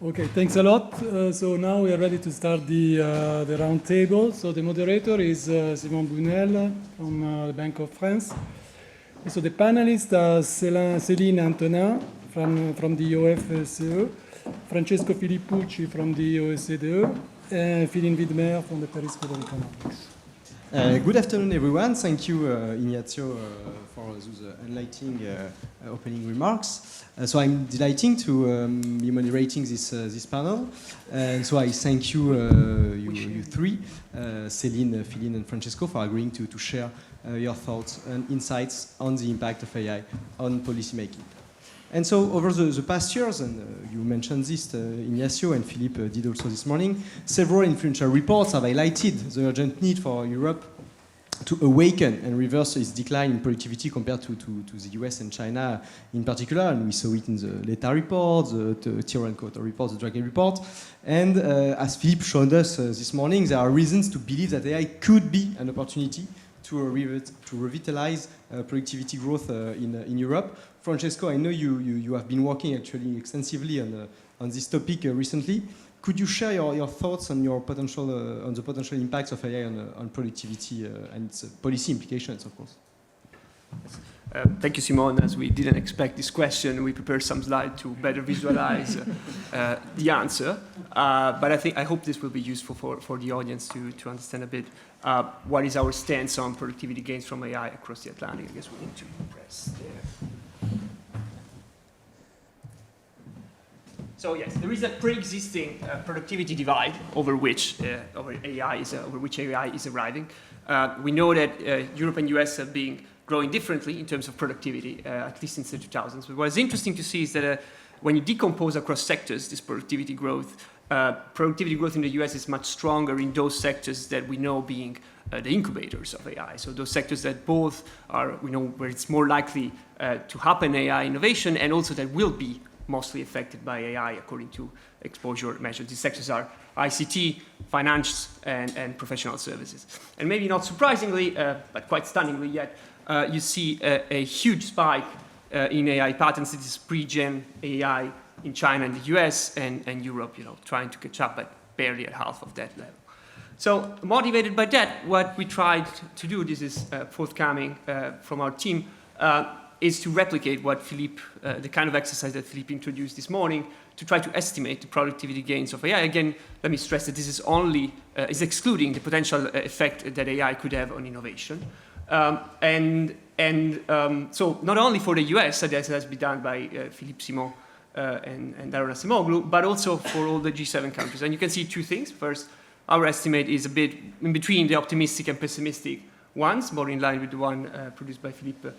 Okay, thanks a lot. So now we are ready to start the roundtable. So the moderator is Simon Bunel from the Banque of France. And so the panelists are Céline Antonin from the OFCE, Francesco Filippucci from the OECD, and Philine Widmer from the Paris School of Economics. Good afternoon, everyone. Thank you, Ignazio, for those enlightening opening remarks. So I'm delighted to be moderating this panel. And so I thank you, you three, Céline, Philine, and Francesco, for agreeing to share your thoughts and insights on the impact of AI on policymaking. And so over the past years, and you mentioned this, Ignazio and Philippe did also this morning, several influential reports have highlighted the urgent need for Europe to awaken and reverse its decline in productivity compared to the US and China in particular. And we saw it in the LETA report, the Tier 1 Quota report, the Draghi report. And as Philippe showed us this morning, there are reasons to believe that AI could be an opportunity to revitalize productivity growth in Europe. Francesco, I know you have been working actually extensively on this topic recently. Could you share your thoughts on your potential on the potential impacts of AI on productivity and its policy implications, of course? Thank you, Simone. As we didn't expect this question, we prepared some slides to better visualize the answer. But I hope this will be useful for the audience to understand a bit what is our stance on productivity gains from AI across the Atlantic. I guess we need to press there. So yes, there is a pre-existing productivity divide over which AI is arriving. We know that Europe and US have been growing differently in terms of productivity, at least since the 2000s. But what is interesting to see is that when you decompose across sectors, this productivity growth in the US is much stronger in those sectors that we know being the incubators of AI. So those sectors that both are, we know, where it's more likely to happen AI innovation, and also that will be mostly affected by AI according to exposure measures. These sectors are ICT, finance, and professional services. And maybe not surprisingly, but quite stunningly yet, you see a huge spike in AI patents. This is pre-gen AI in China and the US, and Europe, trying to catch up, but barely at half of that level. So motivated by that, what we tried to do, this is forthcoming from our team, is to replicate what Philippe, the kind of exercise that Philippe introduced this morning, to try to estimate the productivity gains of AI. Again, let me stress that this is excluding the potential effect that AI could have on innovation. So not only for the US, as has been done by Philippe Simon and Darren Acemoglu, but also for all the G7 countries. And you can see two things. First, our estimate is a bit in between the optimistic and pessimistic ones, more in line with the one produced by Philippe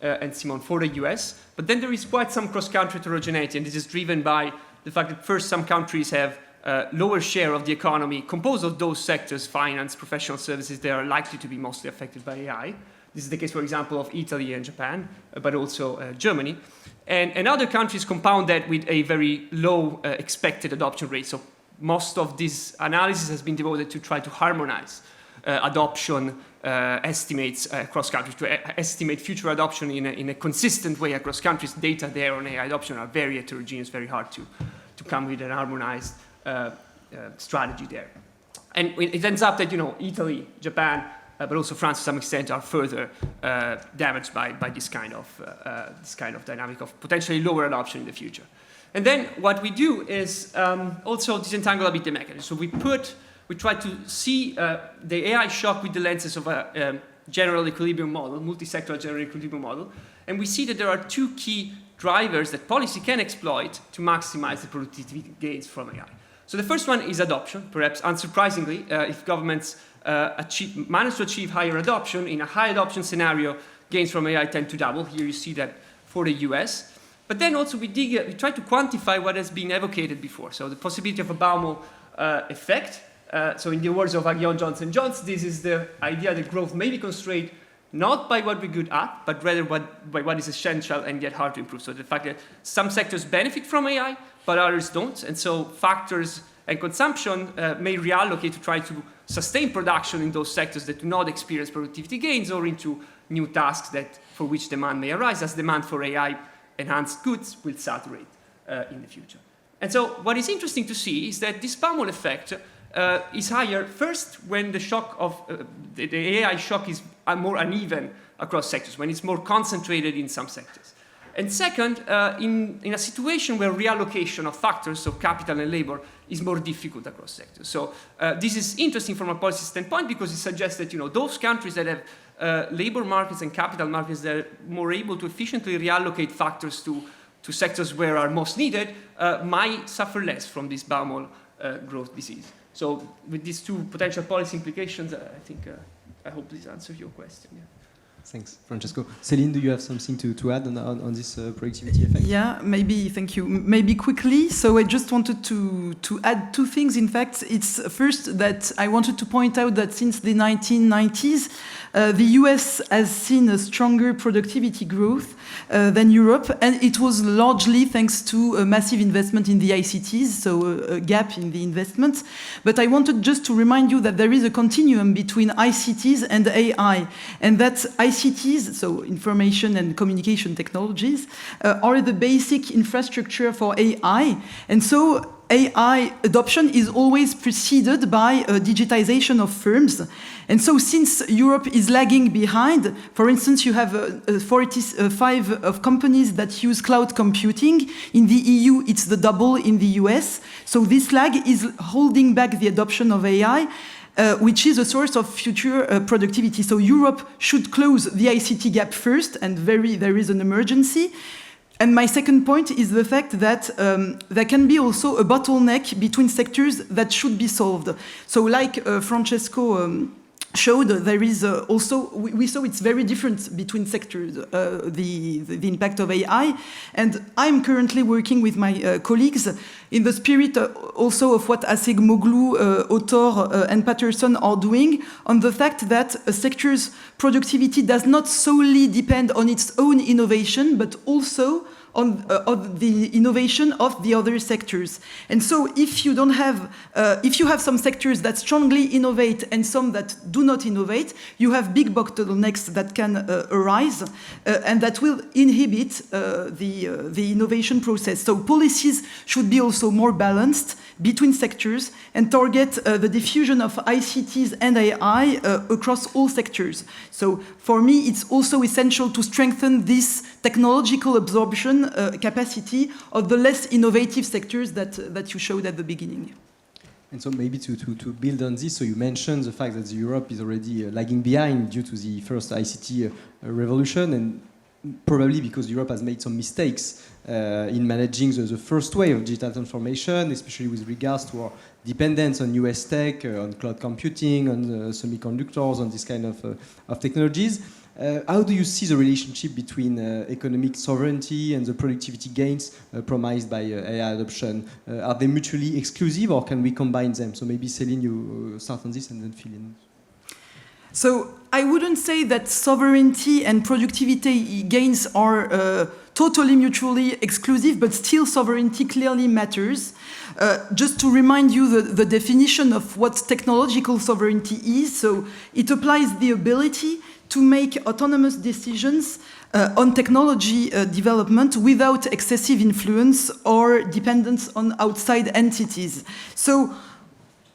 and Simon for the US. But then there is quite some cross-country heterogeneity, and this is driven by the fact that first, some countries have lower share of the economy composed of those sectors, finance, professional services, they are likely to be mostly affected by AI. This is the case, for example, of Italy and Japan, but also Germany. And other countries compound that with a very low expected adoption rate. So most of this analysis has been devoted to try to harmonize adoption estimates across countries, to estimate future adoption in a consistent way across countries. Data there on AI adoption are very heterogeneous, very hard to come with an harmonized strategy there. And it ends up that, Italy, Japan, but also France to some extent are further damaged by this kind of dynamic of potentially lower adoption in the future. And then what we do is also disentangle a bit the mechanism. So we try to see the AI shock with the lenses of a general equilibrium model, multi-sectoral general equilibrium model, and we see that there are two key drivers that policy can exploit to maximize the productivity gains from AI. So the first one is adoption. Perhaps unsurprisingly, if governments manage to achieve higher adoption, in a high adoption scenario, gains from AI tend to double. Here you see that for the US. But then also we try to quantify what has been evocated before. So the possibility of a Baumol effect. So in the words of Aghion, Johnson, this is the idea that growth may be constrained not by what we're good at, but rather by what is essential and yet hard to improve. So the fact that some sectors benefit from AI, but others don't. And so factors and consumption may reallocate to try to sustain production in those sectors that do not experience productivity gains, or into new tasks for which demand may arise, as demand for AI-enhanced goods will saturate in the future. And so what is interesting to see is that this palm oil effect is higher first when the shock of the AI shock is more uneven across sectors, when it's more concentrated in some sectors. And second, in a situation where reallocation of factors, so capital and labor, is more difficult across sectors. So this is interesting from a policy standpoint because it suggests that those countries that have labor markets and capital markets that are more able to efficiently reallocate factors to sectors where are most needed might suffer less from this palm oil growth disease. So with these two potential policy implications, I hope this answers your question. Yeah. Thanks, Francesco. Céline, do you have something to add on this productivity effect? Yeah, maybe, thank you. Maybe quickly. So I just wanted to add two things. In fact, it's first that I wanted to point out that since the 1990s, the US has seen a stronger productivity growth than Europe, and it was largely thanks to a massive investment in the ICTs, so a gap in the investments. But I wanted just to remind you that there is a continuum between ICTs and AI, and that ICTs, so information and communication technologies, are the basic infrastructure for AI, and so AI adoption is always preceded by digitization of firms. And so since Europe is lagging behind, for instance, you have 45 of companies that use cloud computing. In the EU, it's the double in the US. So this lag is holding back the adoption of AI, which is a source of future productivity. So Europe should close the ICT gap first, and there is an emergency. And my second point is the fact that there can be also a bottleneck between sectors that should be solved. So like Francesco showed, there is also, we saw it's very different between sectors, the impact of AI. And I'm currently working with my colleagues in the spirit also of what Acemoglu, Autor, and Patterson are doing on the fact that a sector's productivity does not solely depend on its own innovation, but also on the innovation of the other sectors. And so if you have some sectors that strongly innovate and some that do not innovate, you have big bottlenecks that can arise and that will inhibit the innovation process. So policies should be also more balanced between sectors and target the diffusion of ICTs and AI across all sectors. So for me, it's also essential to strengthen this technological absorption capacity of the less innovative sectors that you showed at the beginning. And so maybe to build on this, so you mentioned the fact that Europe is already lagging behind due to the first ICT revolution, and probably because Europe has made some mistakes in managing the first wave of digital transformation, especially with regards to our dependence on US tech, on cloud computing, on semiconductors, on this kind of technologies. How do you see the relationship between economic sovereignty and the productivity gains promised by AI adoption? Are they mutually exclusive, or can we combine them? So maybe Céline, you start on this, and then Philine. So I wouldn't say that sovereignty and productivity gains are totally mutually exclusive, but still sovereignty clearly matters. Just to remind you the definition of what technological sovereignty is, so it applies the ability to make autonomous decisions on technology development without excessive influence or dependence on outside entities. So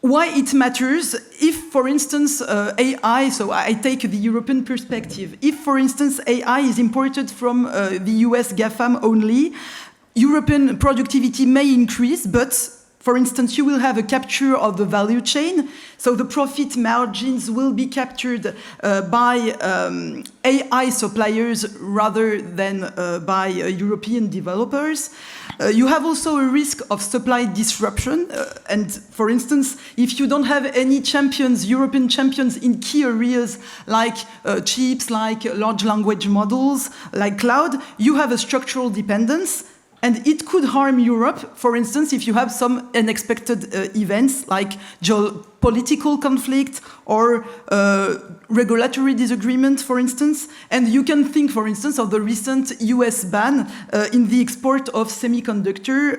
why it matters, if, for instance, AI, so I take the European perspective, if, for instance, AI is imported from the US GAFAM only, European productivity may increase, but for instance, you will have a capture of the value chain, so the profit margins will be captured by AI suppliers rather than by European developers. You have also a risk of supply disruption, and for instance, if you don't have any champions, European champions in key areas like chips, like large language models, like cloud, you have a structural dependence. And it could harm Europe, for instance, if you have some unexpected events like geopolitical conflict or regulatory disagreement, for instance. And you can think, for instance, of the recent US ban in the export of semiconductor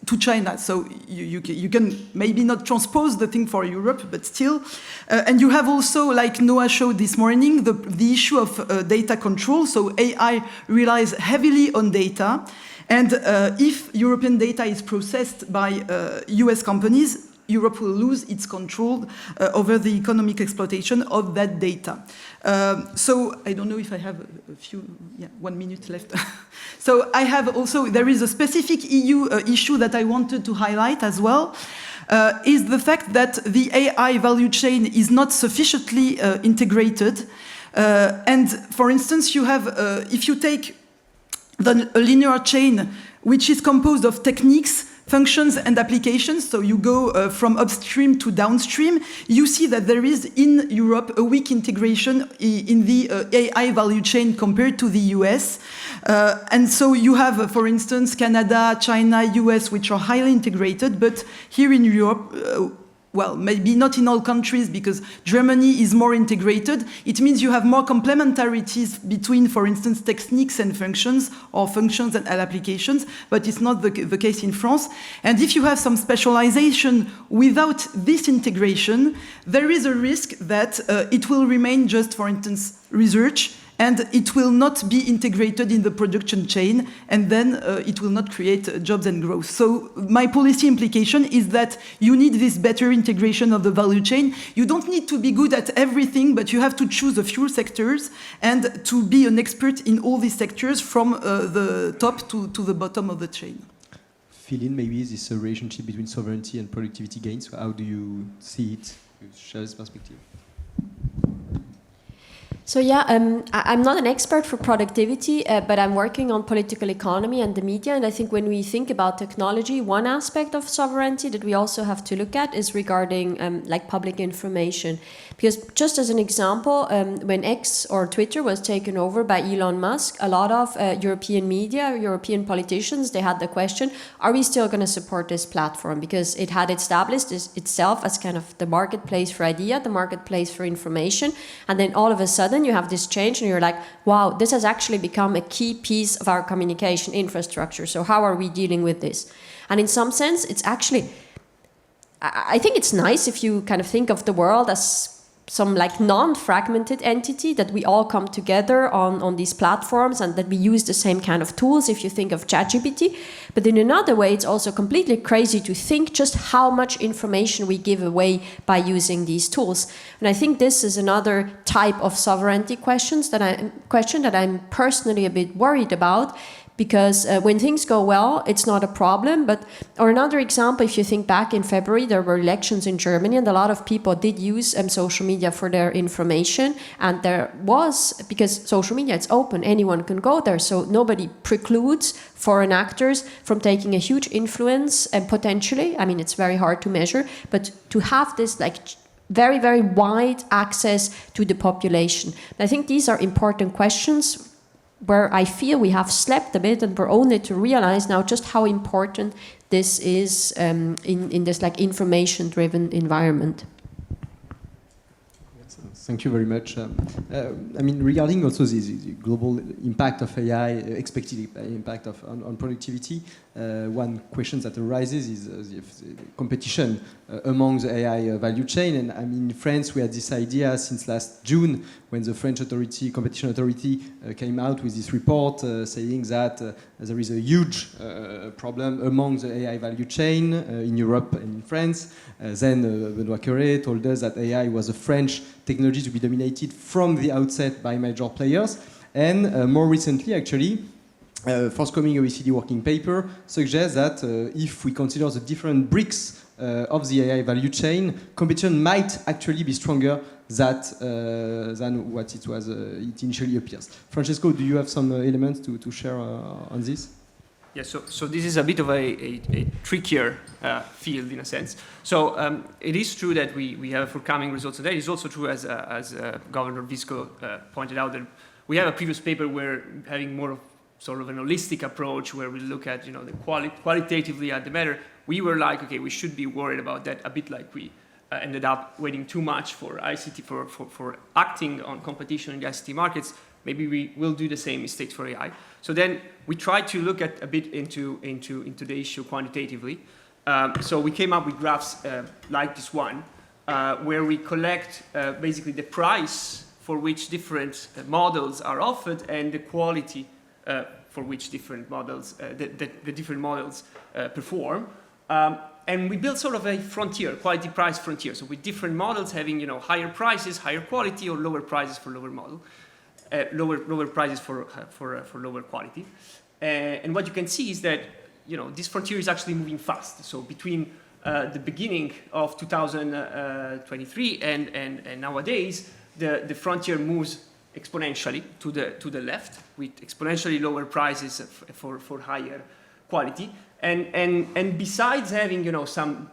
to China. So you can maybe not transpose the thing for Europe, but still. And you have also, like Noah showed this morning, the issue of data control. So AI relies heavily on data. And if European data is processed by US companies, Europe will lose its control over the economic exploitation of that data. So I don't know if I have a few, 1 minute left. So I have also, there is a specific EU issue that I wanted to highlight as well, is the fact that the AI value chain is not sufficiently integrated. And for instance, you have, if you take a linear chain which is composed of techniques, functions and applications, so you go from upstream to downstream, you see that there is in Europe a weak integration in the AI value chain compared to the US. And so you have, for instance, Canada, China, US, which are highly integrated, but here in Europe, well, maybe not in all countries because Germany is more integrated. It means you have more complementarities between, for instance, techniques and functions or functions and applications, but it's not the case in France. And if you have some specialization without this integration, there is a risk that it will remain just, for instance, research, and it will not be integrated in the production chain, and then it will not create jobs and growth. So my policy implication is that you need this better integration of the value chain. You don't need to be good at everything, but you have to choose a few sectors and to be an expert in all these sectors from the top to the bottom of the chain. Philine, maybe this relationship between sovereignty and productivity gains, how do you see it? Share this perspective. So yeah, I'm not an expert for productivity, but I'm working on political economy and the media. And I think when we think about technology, one aspect of sovereignty that we also have to look at is regarding like public information. Because just as an example, when X or Twitter was taken over by Elon Musk, a lot of European media, European politicians, they had the question, are we still going to support this platform? Because it had established itself as kind of the marketplace for idea, the marketplace for information. And then all of a sudden you have this change and you're like, wow, this has actually become a key piece of our communication infrastructure. So how are we dealing with this? And in some sense, it's actually, I think it's nice if you kind of think of the world as some like non-fragmented entity, that we all come together on these platforms and that we use the same kind of tools, if you think of ChatGPT. But in another way, it's also completely crazy to think just how much information we give away by using these tools. And I think this is another type of sovereignty question that I'm personally a bit worried about, because when things go well, it's not a problem. Or another example, if you think back in February, there were elections in Germany and a lot of people did use social media for their information. And there was, because social media, it's open, anyone can go there. So nobody precludes foreign actors from taking a huge influence and potentially, I mean, it's very hard to measure, but to have this like very, very wide access to the population. And I think these are important questions where I feel we have slept a bit, and we're only to realize now just how important this is in this like information-driven environment. Thank you very much. I mean, regarding also the global impact of AI, expected impact on productivity, one question that arises is the competition among the AI value chain. And I mean, in France, we had this idea since last June when the French competition authority came out with this report saying that there is a huge problem among the AI value chain in Europe and in France. Then Benoît Curé told us that AI was a French technology to be dominated from the outset by major players. And more recently, actually, forthcoming OECD working paper suggests that if we consider the different bricks of the AI value chain, competition might actually be stronger than what it was it initially appears. Francesco, do you have some elements to share on this? Yeah, so this is a bit of a trickier field in a sense. So it is true that we have forthcoming results today. It's also true, as Governor Visco pointed out, that we have a previous paper where having more of sort of an holistic approach where we look at, the qualitatively at the matter. We were like, okay, we should be worried about that, a bit like we ended up waiting too much for ICT for acting on competition in the ICT markets. Maybe we will do the same mistakes for AI. So then we tried to look at a bit into the issue quantitatively. So we came up with graphs like this one, where we collect basically the price for which different models are offered and the quality for which different models, the different models perform. And we built sort of a frontier, quality price frontier. So with different models having, higher prices, higher quality, or lower prices for lower model, lower prices for lower quality. And what you can see is that, this frontier is actually moving fast. So between the beginning of 2023 and nowadays, the frontier moves exponentially to the left, with exponentially lower prices for higher quality. And besides having, some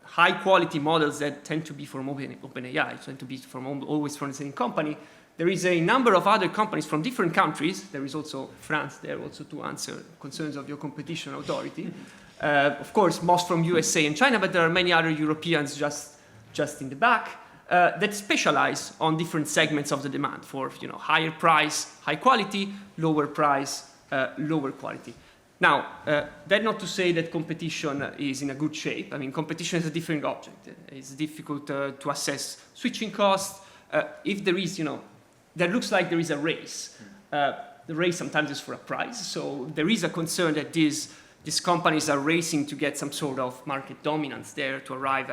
high quality models that tend to be from OpenAI, tend to be always from the same company, there is a number of other companies from different countries. There is also France there also to answer concerns of your competition authority. Of course, most from USA and China, but there are many other Europeans just in the back that specialize on different segments of the demand for, higher price, high quality, lower price, lower quality. Now, that's not to say that competition is in a good shape. I mean, competition is a different object. It's difficult to assess switching costs. If there is, there looks like there is a race. The race sometimes is for a prize. So there is a concern that these companies are racing to get some sort of market dominance there to arrive,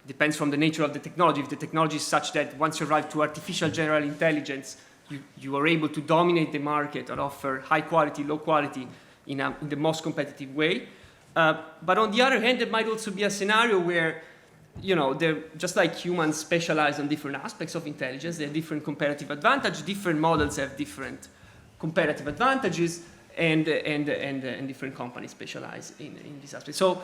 depends from the nature of the technology. If the technology is such that once you arrive to artificial general intelligence, you are able to dominate the market and offer high quality, low quality, in the most competitive way. But on the other hand, there might also be a scenario where, they're just like humans specialize on different aspects of intelligence. They have different comparative advantage. Different models have different comparative advantages, and different companies specialize in this aspect. So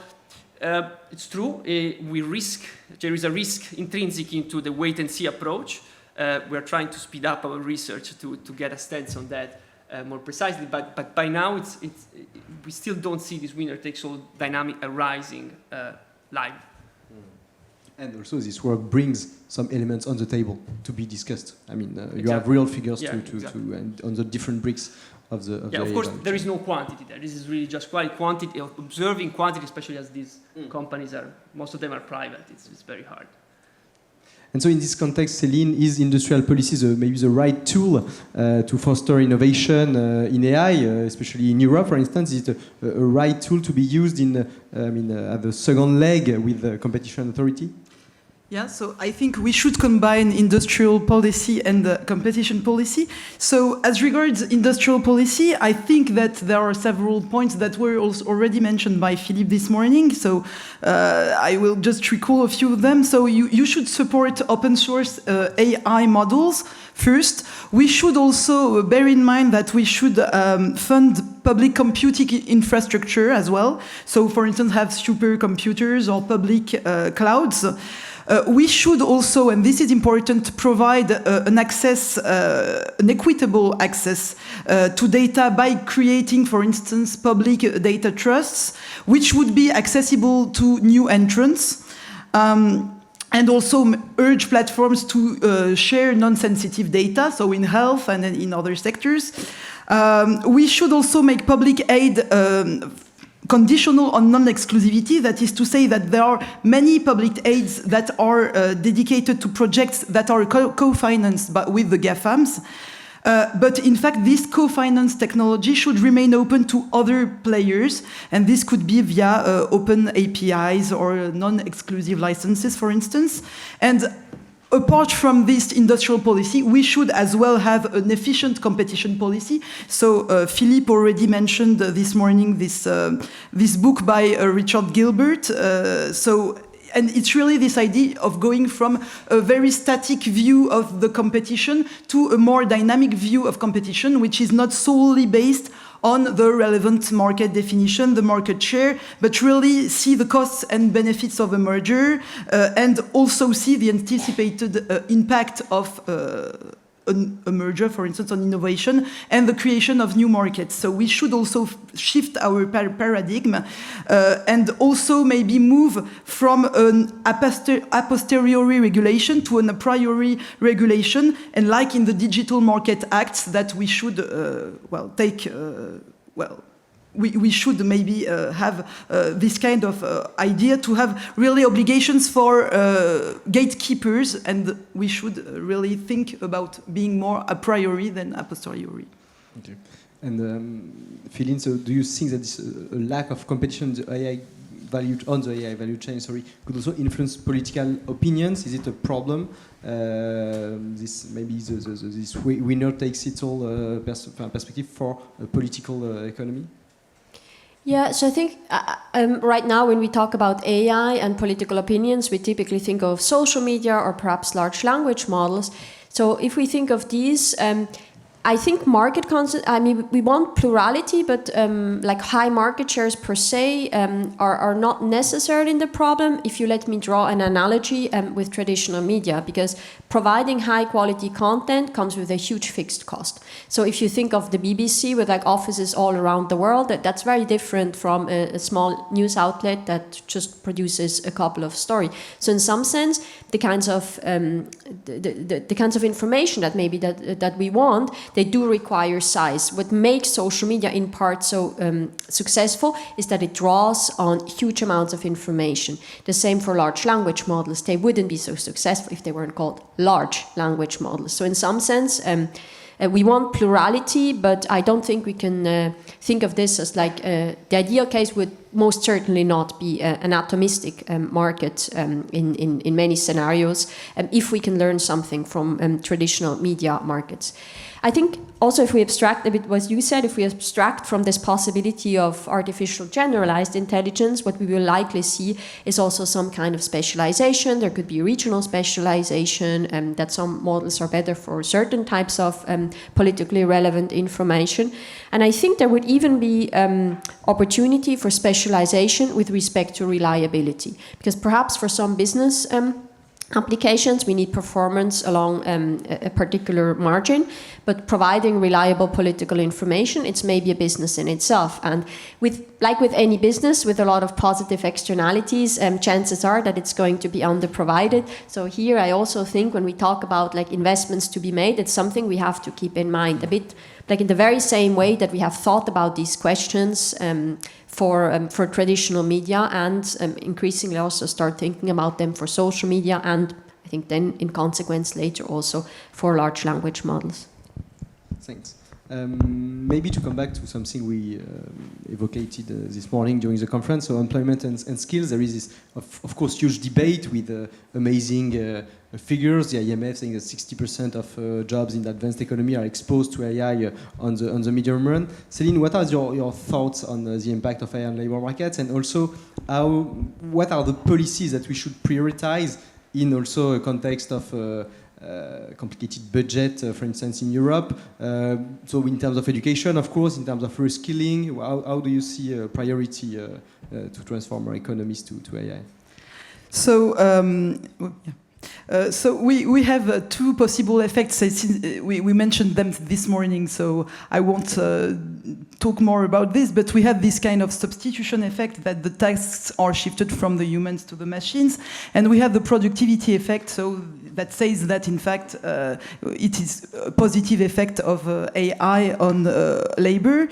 it's true. There is a risk intrinsic into the wait and see approach. We're trying to speed up our research to get a stance on that. More precisely, but by now we still don't see this winner-takes-all dynamic arising live. And also this work brings some elements on the table to be discussed. I mean, Exactly. you have real figures Exactly. and on the different bricks of the of course, there is no quantity there. This is really just quantity, observing quantity, especially as these companies most of them are private. It's very hard. And so in this context, Céline, is industrial policy maybe the right tool to foster innovation in AI, especially in Europe, for instance? Is it a right tool to be used at the second leg with the competition authority? Yeah, so I think we should combine industrial policy and competition policy. So as regards industrial policy, I think that there are several points that were also already mentioned by Philippe this morning. So I will just recall a few of them. So you should support open source AI models first. We should also bear in mind that we should fund public computing infrastructure as well. So for instance, have supercomputers or public clouds. We should also, and this is important, provide an equitable access to data by creating, for instance, public data trusts, which would be accessible to new entrants. And also urge platforms to share non-sensitive data, so in health and in other sectors. We should also make public aid conditional on non-exclusivity. That is to say that there are many public aids that are dedicated to projects that are co-financed with the GAFAMs. But in fact, this co-finance technology should remain open to other players, and this could be via open APIs or non-exclusive licenses, for instance. And apart from this industrial policy, we should as well have an efficient competition policy. So Philippe already mentioned this morning this book by Richard Gilbert. And it's really this idea of going from a very static view of the competition to a more dynamic view of competition, which is not solely based on the relevant market definition, the market share, but really see the costs and benefits of a merger and also see the anticipated impact of a merger, for instance, on innovation and the creation of new markets. So we should also shift our paradigm and also maybe move from an a posteriori regulation to an a priori regulation. And like in the Digital Market Acts, that we should, we should maybe have this kind of idea to have really obligations for gatekeepers, and we should really think about being more a priori than a posteriori. Okay. And Philine, so do you think that this a lack of competition on the AI value chain, could also influence political opinions? Is it a problem? This maybe this winner takes it all perspective for a political economy? Yeah, so I think right now when we talk about AI and political opinions, we typically think of social media or perhaps large language models. So if we think of these, I think we want plurality, but like high market shares per se are not necessarily the problem. If you let me draw an analogy with traditional media, because providing high quality content comes with a huge fixed cost. So if you think of the BBC with like offices all around the world, that's very different from a small news outlet that just produces a couple of stories. So in some sense, the kinds of the kinds of information that maybe that we want, they do require size. What makes social media in part so successful is that it draws on huge amounts of information. The same for large language models. They wouldn't be so successful if they weren't called large language models. So in some sense, we want plurality, but I don't think we can think of this as like the ideal case would most certainly not be an atomistic market in many scenarios if we can learn something from traditional media markets. I think also if we abstract a bit what you said, if we abstract from this possibility of artificial generalized intelligence, what we will likely see is also some kind of specialization. There could be regional specialization, that some models are better for certain types of politically relevant information. And I think there would even be opportunity for specialization with respect to reliability, because perhaps for some business applications we need performance along a particular margin, but providing reliable political information, it's maybe a business in itself. And with any business with a lot of positive externalities, chances are that it's going to be underprovided. So here I also think when we talk about like investments to be made, it's something we have to keep in mind a bit, like in the very same way that we have thought about these questions for traditional media, and increasingly also start thinking about them for social media, and I think then in consequence later also for large language models. Thanks. Maybe to come back to something we evocated this morning during the conference, so employment and skills, there is this, of course, huge debate with amazing figures. The IMF saying that 60% of jobs in the advanced economy are exposed to AI on the medium run. Céline, what are your thoughts on the impact of AI on labor markets, and also what are the policies that we should prioritize in also a context of complicated budget, for instance, in Europe? So in terms of education, of course, in terms of reskilling, how do you see a priority to transform our economies to AI? So, so we have two possible effects. We mentioned them this morning, so I won't talk more about this, but we have this kind of substitution effect that the tasks are shifted from the humans to the machines, and we have the productivity effect, so that says that in fact it is a positive effect of AI on labor.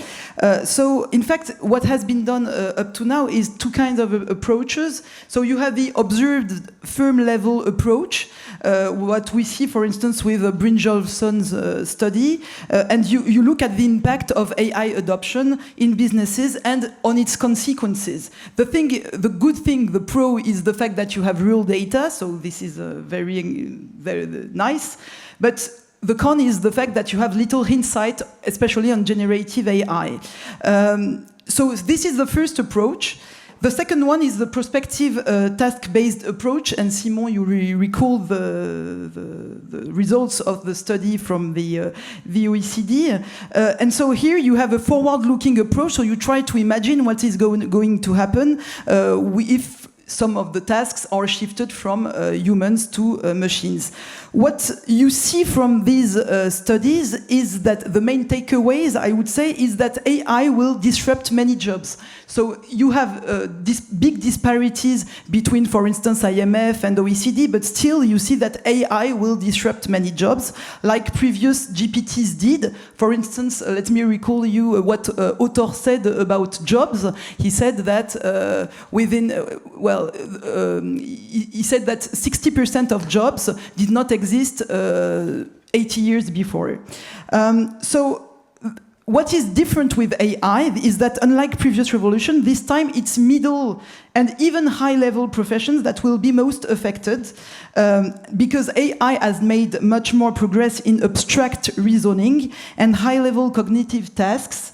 So in fact what has been done up to now is two kinds of approaches. So you have the observed firm level approach, what we see for instance with Brynjolfsson's study, and you look at the impact of AI adoption in businesses and on its consequences. The good thing, the pro, is the fact that you have real data, so this is very nice, but the con is the fact that you have little insight, especially on generative AI. So this is the first approach. The second one is the prospective task-based approach, and Simon, you recall the results of the study from the OECD. And so here you have a forward-looking approach, so you try to imagine what is going to happen if some of the tasks are shifted from humans to machines. What you see from these studies is that the main takeaways, I would say, is that AI will disrupt many jobs. So you have big disparities between, for instance, IMF and OECD, but still you see that AI will disrupt many jobs, like previous GPTs did. For instance, let me recall you what Autor said about jobs. He said that he said that 60% of jobs did not exist 80 years before. So what is different with AI is that unlike previous revolution, this time it's middle and even high-level professions that will be most affected because AI has made much more progress in abstract reasoning and high-level cognitive tasks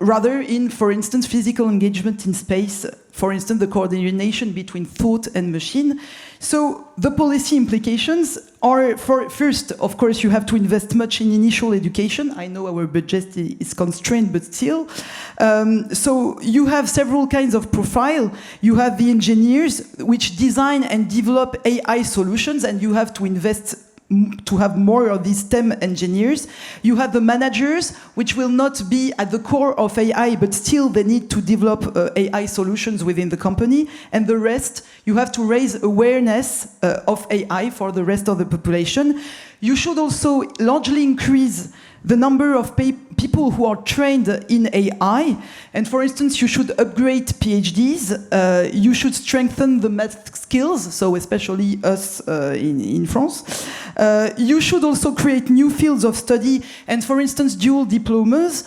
rather in, for instance, physical engagement in space, for instance, the coordination between thought and machine. So the policy implications are, first, of course, you have to invest much in initial education. I know our budget is constrained, but still. So you have several kinds of profile. You have the engineers which design and develop AI solutions, and you have to invest to have more of these STEM engineers. You have the managers, which will not be at the core of AI, but still they need to develop AI solutions within the company. And the rest, you have to raise awareness of AI for the rest of the population. You should also largely increase the number of people who are trained in AI. And for instance, you should upgrade PhDs. You should strengthen the math skills, so especially us in France. You should also create new fields of study, and for instance, dual diplomas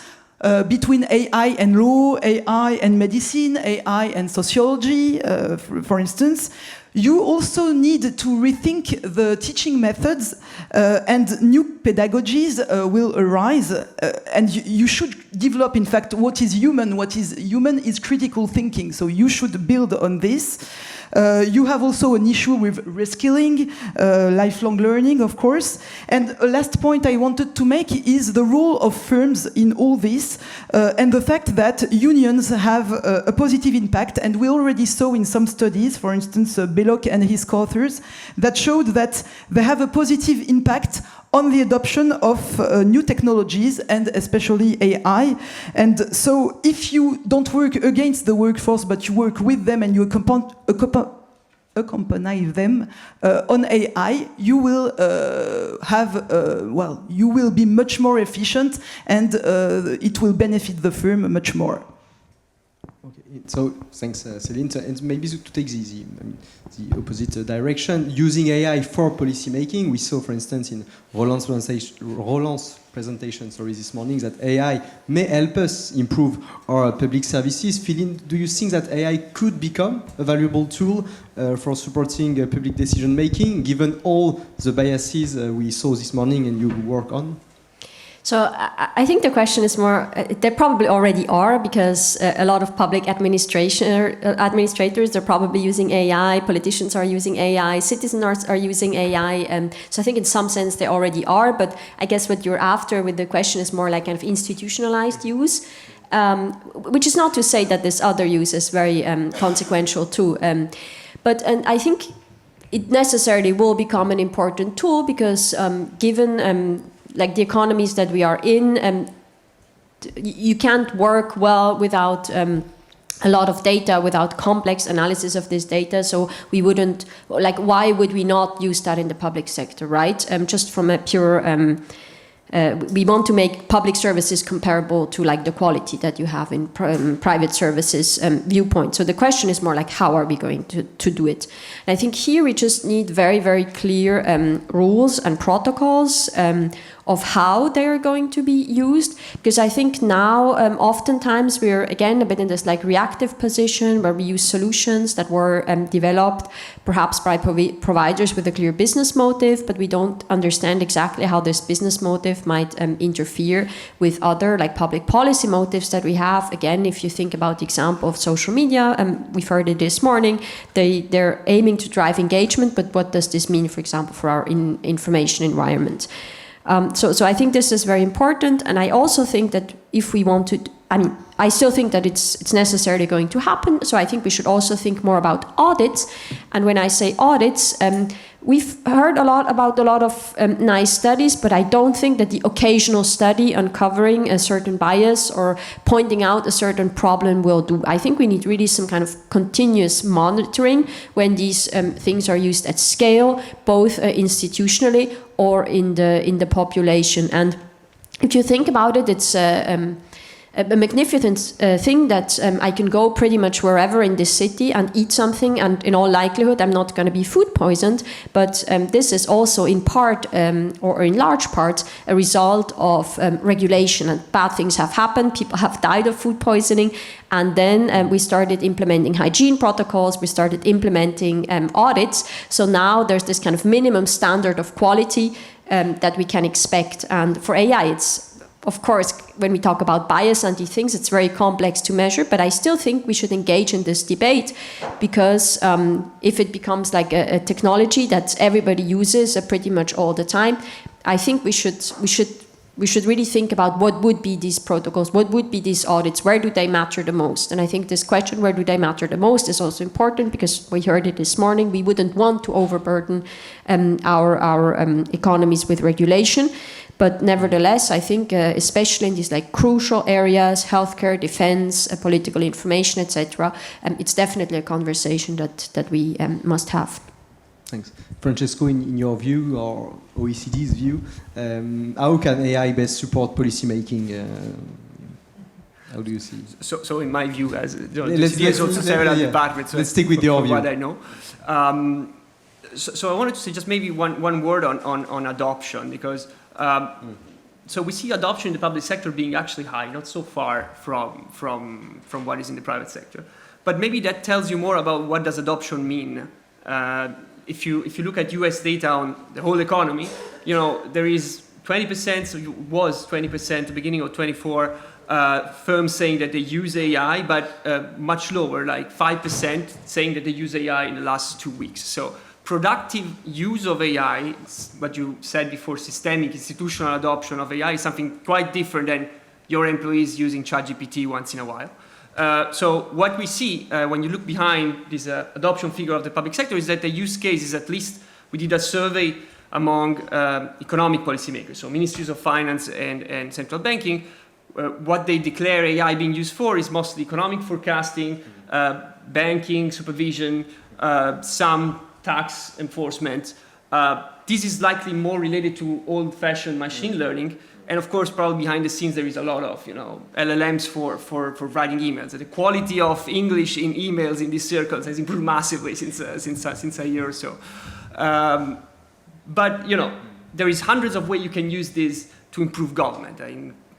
between AI and law, AI and medicine, AI and sociology, for instance. You also need to rethink the teaching methods and new pedagogies will arise and you should develop, in fact, what is human. What is human is critical thinking, so you should build on this. You have also an issue with reskilling, lifelong learning, of course. And a last point I wanted to make is the role of firms in all this and the fact that unions have a positive impact. And we already saw in some studies, for instance, Belloc and his co-authors, that showed that they have a positive impact on the adoption of new technologies and especially AI. And so if you don't work against the workforce, but you work with them and you accompany them on AI, you will you will be much more efficient and it will benefit the firm much more. Okay, so thanks, Céline. And maybe to take the opposite direction, using AI for policy making, we saw, for instance, in Roland's presentation this morning, that AI may help us improve our public services. Philine, do you think that AI could become a valuable tool for supporting public decision making, given all the biases we saw this morning and you work on? So I think the question is more, they probably already are, because a lot of public administrators, they're probably using AI, politicians are using AI, citizens are using AI. So I think in some sense they already are, but I guess what you're after with the question is more like kind of institutionalized use, which is not to say that this other use is very consequential too. But I think it necessarily will become an important tool because given like the economies that we are in, you can't work well without a lot of data, without complex analysis of this data. So we wouldn't, like, why would we not use that in the public sector, right? Just from a pure, we want to make public services comparable to like the quality that you have in private services viewpoint. So the question is more like, how are we going to do it? And I think here we just need very, very clear rules and protocols of how they are going to be used, because I think now oftentimes we're again a bit in this like reactive position where we use solutions that were developed perhaps by providers with a clear business motive, but we don't understand exactly how this business motive might interfere with other like public policy motives that we have. Again, if you think about the example of social media, we've heard it this morning, they're aiming to drive engagement, but what does this mean, for example, for our information environment? So I think this is very important, and I also think that if we want to, I still think that it's necessarily going to happen, so I think we should also think more about audits. And when I say audits, we've heard a lot about a lot of nice studies, but I don't think that the occasional study uncovering a certain bias or pointing out a certain problem will do. I think we need really some kind of continuous monitoring when these things are used at scale, both institutionally or in the population. And if you think about it, it's a magnificent thing that I can go pretty much wherever in this city and eat something, and in all likelihood I'm not going to be food poisoned. But this is also in part or in large part a result of regulation, and bad things have happened. People have died of food poisoning, and then we started implementing hygiene protocols, we started implementing audits. So now there's this kind of minimum standard of quality that we can expect. And for AI, it's, of course, when we talk about bias and these things, it's very complex to measure, but I still think we should engage in this debate, because if it becomes like a technology that everybody uses pretty much all the time, I think we should really think about what would be these protocols, what would be these audits, where do they matter the most? And I think this question, where do they matter the most, is also important, because we heard it this morning, we wouldn't want to overburden our economies with regulation. But nevertheless, I think especially in these like crucial areas, healthcare, defense, political information, etc., it's definitely a conversation that we must have. Thanks. Francesco, in your view, or OECD's view, how can AI best support policy making? How do you see it? So in my view, as there's also several departments. Let's stick with your view. What I know. So I wanted to say just maybe one word on adoption, because so we see adoption in the public sector being actually high, not so far from what is in the private sector. But maybe that tells you more about what does adoption mean. If you look at US data on the whole economy, there is 20%, so it was 20% at the beginning of 24, firms saying that they use AI, but much lower, like 5% saying that they use AI in the last 2 weeks. So productive use of AI, what you said before, systemic, institutional adoption of AI, is something quite different than your employees using ChatGPT once in a while. So what we see when you look behind this adoption figure of the public sector is that the use cases, at least we did a survey among economic policymakers, so ministries of finance and central banking. What they declare AI being used for is mostly economic forecasting, banking, supervision, some tax enforcement. This is likely more related to old-fashioned machine learning. And of course, probably behind the scenes, there is a lot of LLMs for writing emails. The quality of English in emails in these circles has improved massively since a year or so. But there is hundreds of ways you can use this to improve government.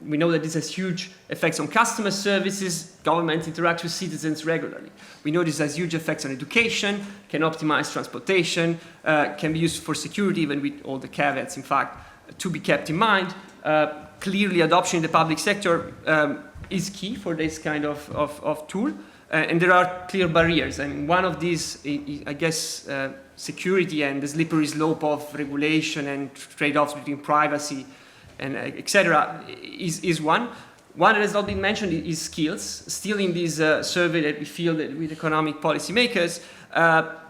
We know that this has huge effects on customer services. Government interacts with citizens regularly. We know this has huge effects on education, can optimize transportation, can be used for security, even with all the caveats, in fact, to be kept in mind. Clearly, adoption in the public sector is key for this kind of tool. And there are clear barriers. One of these, I guess, security and the slippery slope of regulation and trade-offs between privacy and etc. is one. One that has not been mentioned is skills. Still in this survey that we fielded with economic policymakers,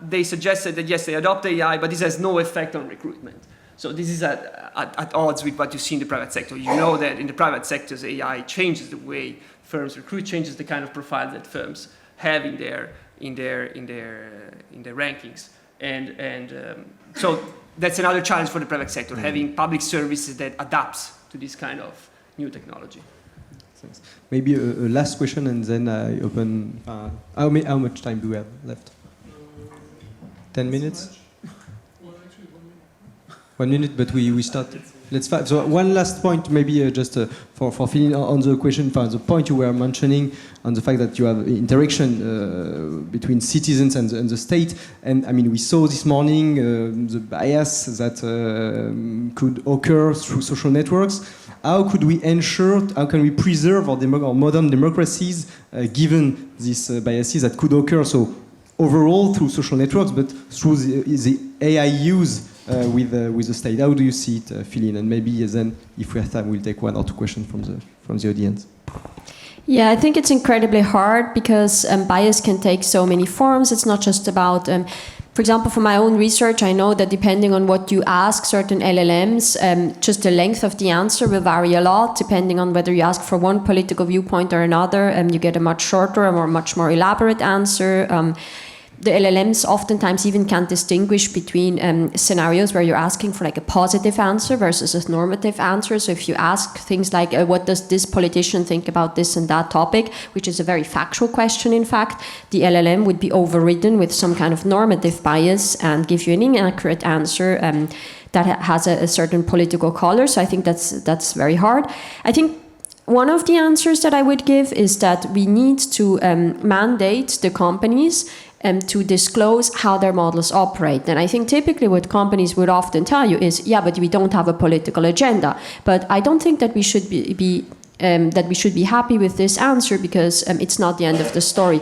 they suggested that yes, they adopt AI, but this has no effect on recruitment. So this is at odds with what you see in the private sector. You know that in the private sectors, AI changes the way firms recruit, changes the kind of profile that firms have in their rankings, and so that's another challenge for the private sector, having public services that adapts to this kind of new technology. Thanks. Maybe a last question, and then I open. How much time do we have left? 10 minutes. 1 minute, but we start. Let's start. So one last point, maybe just for Philine on the question, the point you were mentioning on the fact that you have interaction between citizens and the state. And we saw this morning the bias that could occur through social networks. How could we ensure? How can we preserve our modern democracies given these biases that could occur? So overall through social networks, but through the AI use. With the state. How do you see it, Philine? And maybe then, if we have time, we'll take 1 or 2 questions from the audience. Yeah, I think it's incredibly hard because bias can take so many forms. It's not just about, for example, for my own research, I know that depending on what you ask certain LLMs, just the length of the answer will vary a lot, depending on whether you ask for one political viewpoint or another. You get a much shorter or much more elaborate answer. the LLMs oftentimes even can't distinguish between scenarios where you're asking for like a positive answer versus a normative answer. So if you ask things like, what does this politician think about this and that topic, which is a very factual question, in fact, the LLM would be overridden with some kind of normative bias and give you an inaccurate answer that has a certain political color. So I think that's very hard. I think one of the answers that I would give is that we need to mandate the companies to disclose how their models operate. And I think typically what companies would often tell you is, yeah, but we don't have a political agenda. But I don't think that we should be happy with this answer, because it's not the end of the story.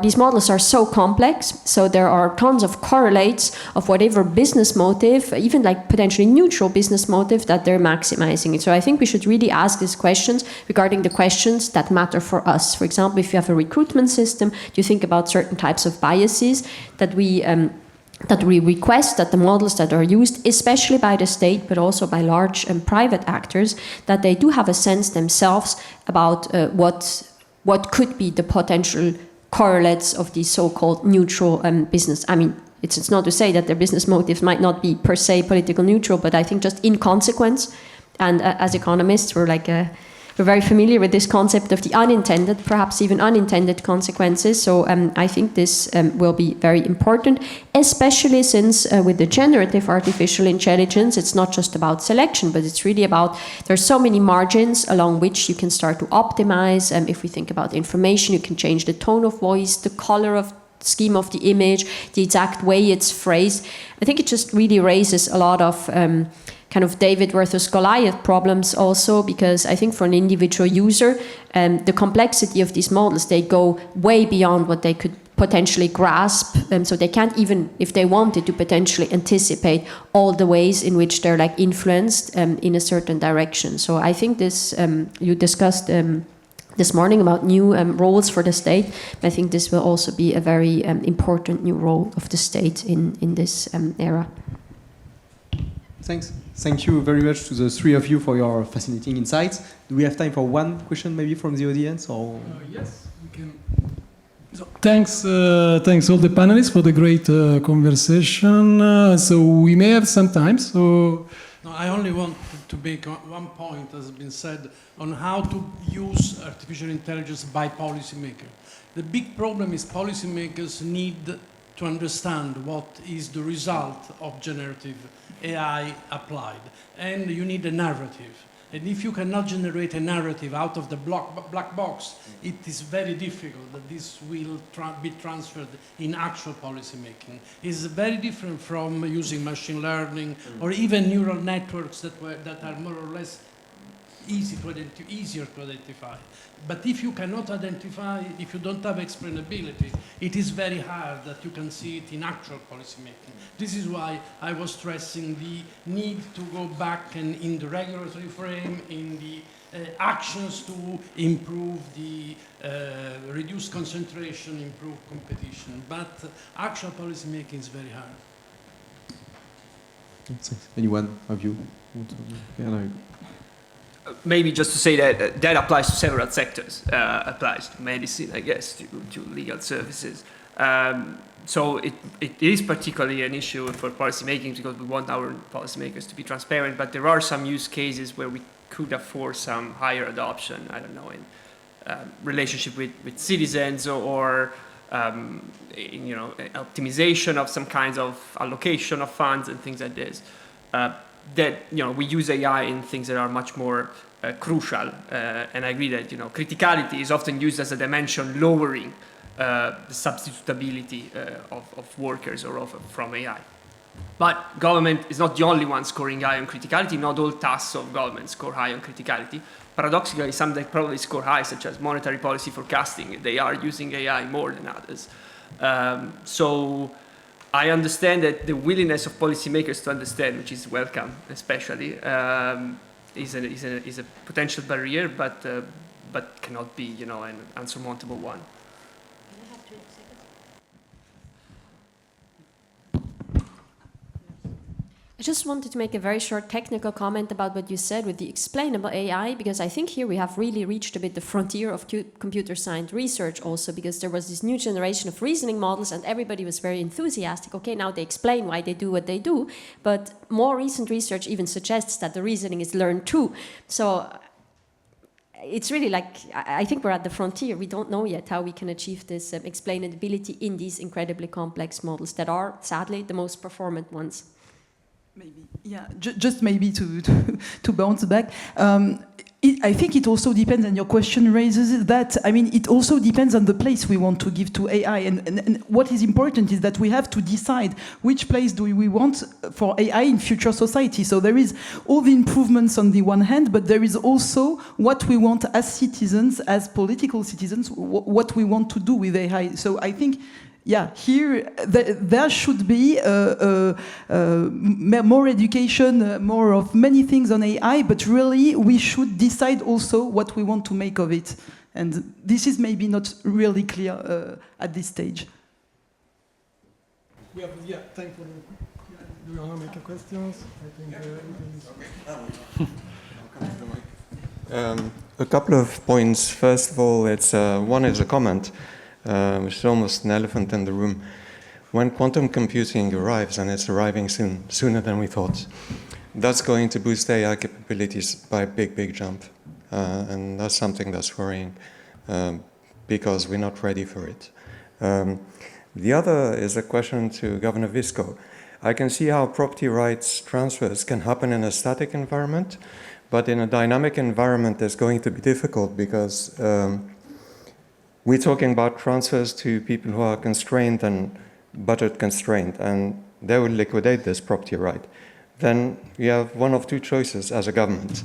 These models are so complex, so there are tons of correlates of whatever business motive, even like potentially neutral business motive, that they're maximizing it. So I think we should really ask these questions regarding the questions that matter for us. For example, if you have a recruitment system, you think about certain types of biases that we request that the models that are used, especially by the state, but also by large and private actors, that they do have a sense themselves about what could be the potential correlates of these so-called neutral business. I mean, it's not to say that their business motives might not be per se political neutral, but I think just in consequence, and as economists, we're very familiar with this concept of the unintended, perhaps even unintended consequences. So I think this will be very important, especially since with the generative artificial intelligence, it's not just about selection, but it's really about, there's so many margins along which you can start to optimize. If we think about information, you can change the tone of voice, the color of scheme of the image, the exact way it's phrased. I think it just really raises a lot of kind of David versus Goliath problems also, because I think for an individual user, the complexity of these models, they go way beyond what they could potentially grasp. So they can't even, if they wanted to, potentially anticipate all the ways in which they're like influenced in a certain direction. So I think this, you discussed this morning about new roles for the state. I think this will also be a very important new role of the state in this era. Thanks. Thank you very much to the three of you for your fascinating insights. Do we have time for one question maybe from the audience? Or yes, we can. So, thanks all the panelists for the great conversation. So we may have some time. So no, I only want to make one point, as has been said, on how to use artificial intelligence by policymakers. The big problem is policymakers need to understand what is the result of generative AI applied. And you need a narrative. And if you cannot generate a narrative out of the black box, it is very difficult that this will be transferred in actual policy making. It's very different from using machine learning or even neural networks that are more or less easier to identify. But if you cannot identify, if you don't have explainability, it is very hard that you can see it in actual policy making. This is why I was stressing the need to go back and in the regulatory frame, in the actions to improve the reduce concentration, improve competition. But actual policy making is very hard. Anyone of you? Maybe just to say that that applies to several sectors. Applies to medicine, I guess, to legal services. So it is particularly an issue for policymaking because we want our policymakers to be transparent, but there are some use cases where we could afford some higher adoption, I don't know, in relationship with citizens or optimization of some kinds of allocation of funds and things like this. That we use AI in things that are much more crucial, and I agree that criticality is often used as a dimension lowering the substitutability of workers or from AI. But government is not the only one scoring high on criticality. Not all tasks of government score high on criticality. Paradoxically, some that probably score high, such as monetary policy forecasting, they are using AI more than others. So I understand that the willingness of policymakers to understand, which is welcome, especially, is a potential barrier, but cannot be, an unsurmountable one. I just wanted to make a very short technical comment about what you said with the explainable AI, because I think here we have really reached a bit the frontier of computer science research also, because there was this new generation of reasoning models and everybody was very enthusiastic. Okay, now they explain why they do what they do, but more recent research even suggests that the reasoning is learned too. So it's really like, I think we're at the frontier. We don't know yet how we can achieve this explainability in these incredibly complex models that are, sadly, the most performant ones. Maybe, yeah. Just maybe to bounce back. I think it also depends, and your question raises that. I mean, it also depends on the place we want to give to AI. And what is important is that we have to decide which place do we want for AI in future society. So there is all the improvements on the one hand, but there is also what we want as citizens, as political citizens, what we want to do with AI. So I think, yeah, here there should be more education, more of many things on AI, but really we should decide also what we want to make of it. And this is maybe not really clear at this stage. We have, time for do you want to make a questions? I think a couple of points. First of all, it's one is a comment. Which is almost an elephant in the room. When quantum computing arrives, and it's arriving soon, sooner than we thought, that's going to boost AI capabilities by a big jump. And that's something that's worrying because we're not ready for it. The other is a question to Governor Visco. I can see how property rights transfers can happen in a static environment, but in a dynamic environment, it's going to be difficult because we're talking about transfers to people who are constrained and budget constrained, and they will liquidate this property right. Then you have one of two choices as a government.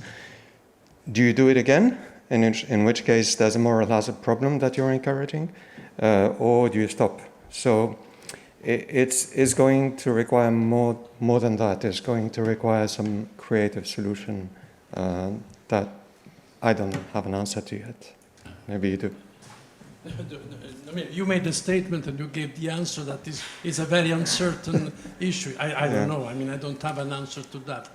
Do you do it again, in which case there's a moral hazard problem that you're encouraging, or do you stop? So it's going to require more than that. It's going to require some creative solution that I don't have an answer to yet. Maybe you do. I mean, you made a statement and you gave the answer that is a very uncertain issue. I don't know. I mean, I don't have an answer to that.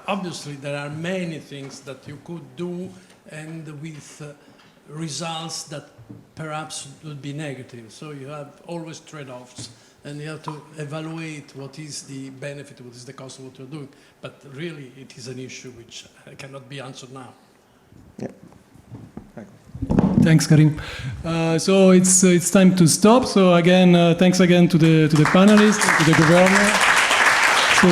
Obviously, there are many things that you could do and with results that perhaps would be negative. So you have always trade-offs and you have to evaluate what is the benefit, what is the cost of what you're doing. But really, it is an issue which cannot be answered now. Yeah. Thanks, Karim. So it's time to stop. So again, thanks again to the panelists, to the governor. So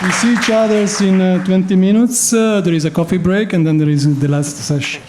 we see each other in 20 minutes. There is a coffee break, and then there is the last session.